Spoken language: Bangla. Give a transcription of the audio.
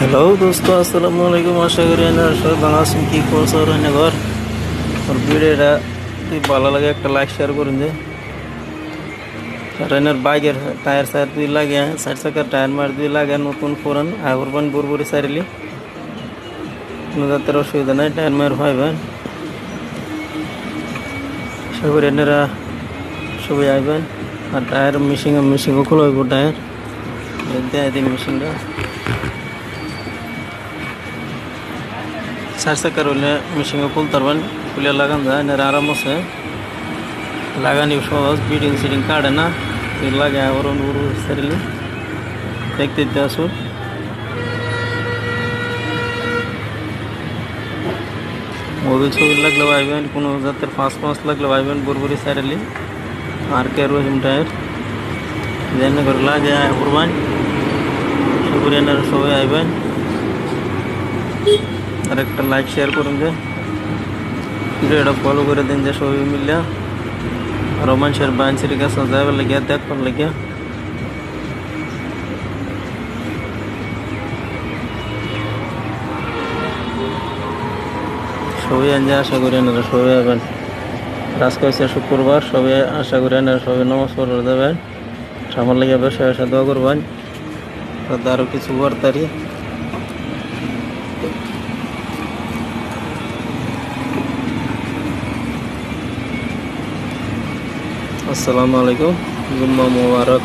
हेलो दोस्तों अस्सलाम वालेकुम आशा करी সবাই ভালো আছেন কি করছো রান্না ঘর আর ভিডিওটা যদি ভালো লাগে একটা লাইক শেয়ার করুন যে রান্নার বাইকের টায়ার সাইড দুই লাগে সাইড চাকার টায়ার মার দুই লাগে নতুন পুরান আগরবান বুরবুরি সাইডলি কোনো যাত্রার অসুবিধা নাই টায়ার মার হইবেন সবাই রান্নারা সবাই আইবেন আর টায়ার মেশিনও খোলা হইব টায়ার দেয় দিন মেশিনটা চার চাকার হইলে মেশিনও খুলতে পারবেন খুলে লাগান যায় না আরাম আছে লাগানি সহজ বিডিং সিডিং কাটে না লাগে ওরন উরু সারিলি দেখতে আসুন মোবিল ছবি লাগলে পাইবেন কোনো জাতের ফাঁস লাগলে পাইবেন বুরবুরি সারিলি আর কে রহিম টায়ার যেন করে লাগে করবেন সবাই আইবেন আর একটা লাইক শেয়ার করুন যে ভিডিওটা ফলো করে দিন যে সবাই মিলে রোমাঞ্চের বাঞ্চির কাছে যাবে লেগে দেখবার লেগে সবাই আনজে আশা করি এনারা সবাই আবেন আজকে হচ্ছে শুক্রবার সবাই আশা করি এনারা সবাই নামাজ পড়ে দেবেন আমার লেগে বেশি আশা দোয়া করবেন আরও কিছু বার্তারি আসসালামু আলাইকুম জুম্মা মুবারক।